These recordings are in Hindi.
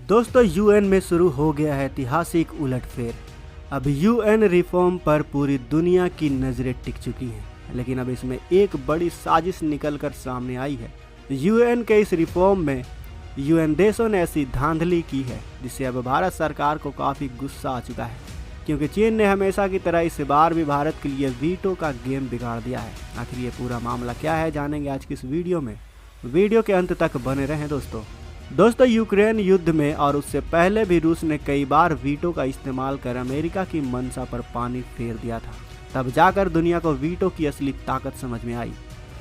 दोस्तों यूएन में शुरू हो गया है ऐतिहासिक उलटफेर। अब यूएन रिफॉर्म पर पूरी दुनिया की नज़रें टिक चुकी हैं, लेकिन अब इसमें एक बड़ी साजिश निकलकर सामने आई है। यूएन के इस रिफॉर्म में यूएन देशों ने ऐसी धांधली की है जिससे अब भारत सरकार को काफ़ी गुस्सा आ चुका है, क्योंकि चीन ने हमेशा की तरह इस बार भी भारत के लिए वीटो का गेम बिगाड़ दिया है। आखिर ये पूरा मामला क्या है, जानेंगे आज की इस वीडियो में। वीडियो के अंत तक बने रहें दोस्तों यूक्रेन युद्ध में और उससे पहले भी रूस ने कई बार वीटो का इस्तेमाल कर अमेरिका की मंशा पर पानी फेर दिया था। तब जाकर दुनिया को वीटो की असली ताकत समझ में आई।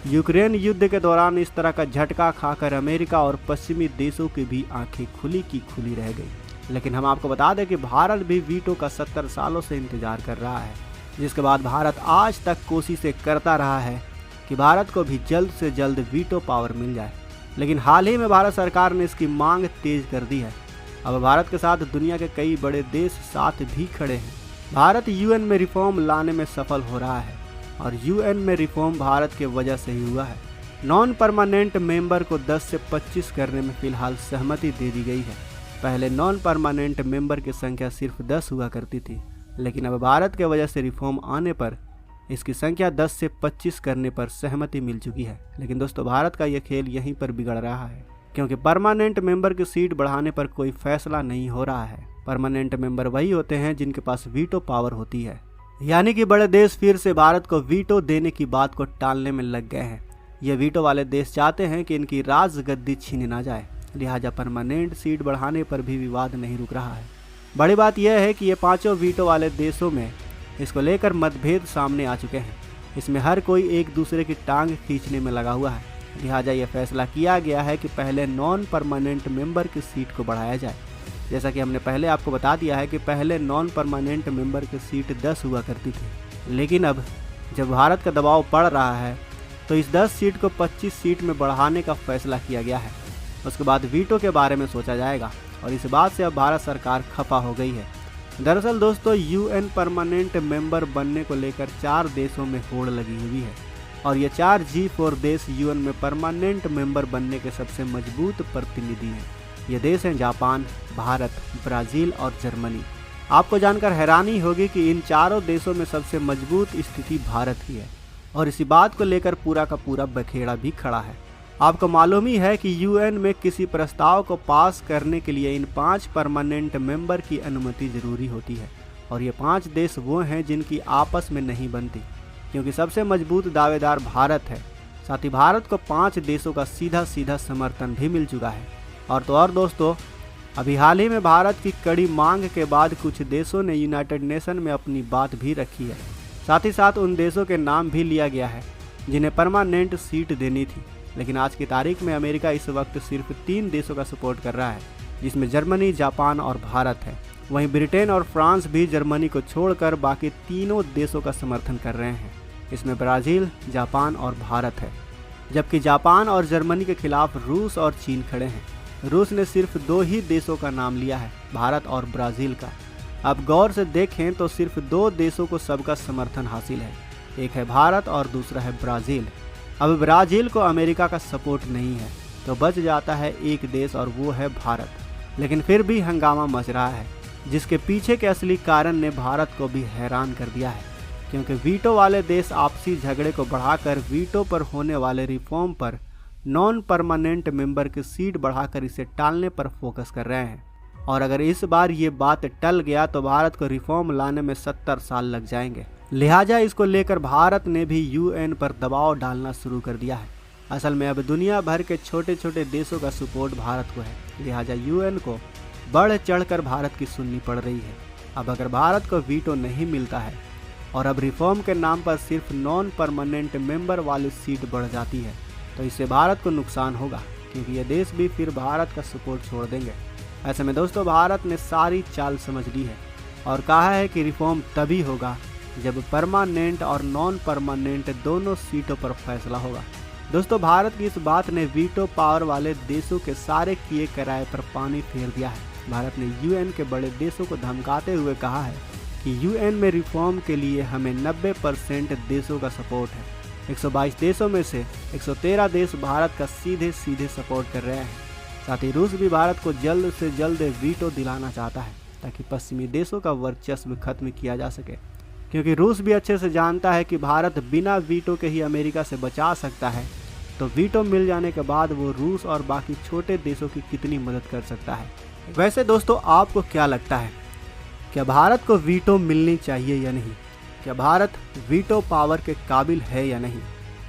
यूक्रेन युद्ध के दौरान इस तरह का झटका खाकर अमेरिका और पश्चिमी देशों की भी आंखें खुली की खुली रह गई। लेकिन हम आपको बता दें कि भारत भी वीटो का 70 सालों से इंतजार कर रहा है, जिसके बाद भारत आज तक कोशिशें करता रहा है कि भारत को भी जल्द से जल्द वीटो पावर मिल जाए। लेकिन हाल ही में भारत सरकार ने इसकी मांग तेज कर दी है। अब भारत के साथ दुनिया के कई बड़े देश साथ भी खड़े हैं। भारत यूएन में रिफॉर्म लाने में सफल हो रहा है और यूएन में रिफॉर्म भारत के वजह से ही हुआ है। नॉन परमानेंट मेंबर को 10 से 25 करने में फिलहाल सहमति दे दी गई है। पहले नॉन परमानेंट मेंबर की संख्या सिर्फ 10 हुआ करती थी, लेकिन अब भारत के वजह से रिफॉर्म आने पर इसकी संख्या 10 से 25 करने पर सहमति मिल चुकी है। लेकिन दोस्तों भारत का यह खेल यहीं पर बिगड़ रहा है, क्योंकि परमानेंट मेंबर की सीट बढ़ाने पर कोई फैसला नहीं हो रहा है। परमानेंट मेंबर वही होते हैं जिनके पास वीटो पावर होती है, यानी कि बड़े देश फिर से भारत को वीटो देने की बात को टालने में लग गए हैं। ये वीटो वाले देश चाहते हैं कि इनकी राजगद्दी छीनी ना जाए, लिहाजा परमानेंट सीट बढ़ाने पर भी विवाद नहीं रुक रहा है। बड़ी बात यह है कि ये पांचों वीटो वाले देशों में इसको लेकर मतभेद सामने आ चुके हैं। इसमें हर कोई एक दूसरे की टांग खींचने में लगा हुआ है। लिहाजा यह फैसला किया गया है कि पहले नॉन परमानेंट मेंबर की सीट को बढ़ाया जाए। जैसा कि हमने पहले आपको बता दिया है कि पहले नॉन परमानेंट मेंबर की सीट 10 हुआ करती थी, लेकिन अब जब भारत का दबाव पड़ रहा है तो इस 10 सीट को 25 सीट में बढ़ाने का फैसला किया गया है। उसके बाद वीटो के बारे में सोचा जाएगा और इस बात से अब भारत सरकार खफा हो गई है। दरअसल दोस्तों यूएन परमानेंट मेंबर बनने को लेकर 4 देशों में होड़ लगी हुई है और ये 4 G4 देश यूएन में परमानेंट मेंबर बनने के सबसे मजबूत प्रतिनिधि हैं। ये देश हैं जापान, भारत, ब्राज़ील और जर्मनी। आपको जानकर हैरानी होगी कि इन चारों देशों में सबसे मजबूत स्थिति भारत की है और इसी बात को लेकर पूरा का पूरा बखेड़ा भी खड़ा है। आपको मालूम ही है कि यूएन में किसी प्रस्ताव को पास करने के लिए इन 5 परमानेंट मेंबर की अनुमति जरूरी होती है और ये 5 देश वो हैं जिनकी आपस में नहीं बनती, क्योंकि सबसे मजबूत दावेदार भारत है। साथ ही भारत को 5 देशों का सीधा समर्थन भी मिल चुका है। और दोस्तों अभी हाल ही में भारत की कड़ी मांग के बाद कुछ देशों ने यूनाइटेड नेशन में अपनी बात भी रखी है। साथ ही साथ उन देशों के नाम भी लिया गया है जिन्हें परमानेंट सीट देनी थी। लेकिन आज की तारीख में अमेरिका इस वक्त सिर्फ 3 देशों का सपोर्ट कर रहा है, जिसमें जर्मनी, जापान और भारत है। वहीं ब्रिटेन और फ्रांस भी जर्मनी को छोड़कर बाकी तीनों देशों का समर्थन कर रहे हैं। इसमें ब्राज़ील, जापान और भारत है, जबकि जापान और जर्मनी के खिलाफ रूस और चीन खड़े हैं। रूस ने सिर्फ 2 ही देशों का नाम लिया है, भारत और ब्राज़ील का। अब गौर से देखें तो सिर्फ 2 देशों को सबका समर्थन हासिल है, एक है भारत और दूसरा है ब्राज़ील। अब ब्राज़ील को अमेरिका का सपोर्ट नहीं है तो बच जाता है एक देश और वो है भारत। लेकिन फिर भी हंगामा मच रहा है, जिसके पीछे के असली कारण ने भारत को भी हैरान कर दिया है, क्योंकि वीटो वाले देश आपसी झगड़े को बढ़ाकर वीटो पर होने वाले रिफॉर्म पर नॉन परमानेंट मेंबर की सीट बढ़ाकर इसे टालने पर फोकस कर रहे हैं। और अगर इस बार ये बात टल गया तो भारत को रिफॉर्म लाने में 70 साल लग जाएंगे। लिहाजा इसको लेकर भारत ने भी यूएन पर दबाव डालना शुरू कर दिया है। असल में अब दुनिया भर के छोटे छोटे देशों का सपोर्ट भारत को है, लिहाजा यूएन को बढ़ चढ़कर भारत की सुननी पड़ रही है। अब अगर भारत को वीटो नहीं मिलता है और अब रिफॉर्म के नाम पर सिर्फ नॉन परमानेंट मेंबर वाली सीट बढ़ जाती है तो इससे भारत को नुकसान होगा, क्योंकि ये देश भी फिर भारत का सपोर्ट छोड़ देंगे। ऐसे में दोस्तों भारत ने सारी चाल समझ ली है और कहा है कि रिफॉर्म तभी होगा जब परमानेंट और नॉन परमानेंट दोनों सीटों पर फैसला होगा। दोस्तों भारत की इस बात ने वीटो पावर वाले देशों के सारे किए कराए पर पानी फेर दिया है। भारत ने यूएन के बड़े देशों को धमकाते हुए कहा है कि यूएन में रिफॉर्म के लिए हमें 90% देशों का सपोर्ट है। 122 देशों में से 113 देश भारत का सीधे सपोर्ट कर रहे हैं। साथ ही रूस भी भारत को जल्द से जल्द वीटो दिलाना चाहता है ताकि पश्चिमी देशों का वर्चस्व खत्म किया जा सके, क्योंकि रूस भी अच्छे से जानता है कि भारत बिना वीटो के ही अमेरिका से बचा सकता है। तो वीटो मिल जाने के बाद वो रूस और बाकी छोटे देशों की कितनी मदद कर सकता है। वैसे दोस्तों, आपको क्या लगता है, क्या भारत को वीटो मिलनी चाहिए या नहीं? क्या भारत वीटो पावर के काबिल है या नहीं?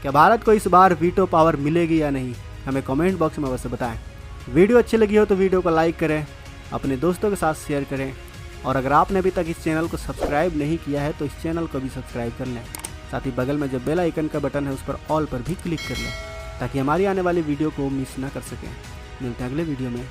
क्या भारत को इस बार वीटो पावर मिलेगी या नहीं? हमें कमेंट बॉक्स में अवश्य बताएं। वीडियो अच्छी लगी हो तो वीडियो को लाइक करें, अपने दोस्तों के साथ शेयर करें, और अगर आपने अभी तक इस चैनल को सब्सक्राइब नहीं किया है तो इस चैनल को भी सब्सक्राइब कर लें। साथ ही बगल में जो बेल आइकन का बटन है उस पर ऑल पर भी क्लिक कर लें ताकि हमारी आने वाली वीडियो को मिस ना कर सकें। मिलते हैं अगले वीडियो में।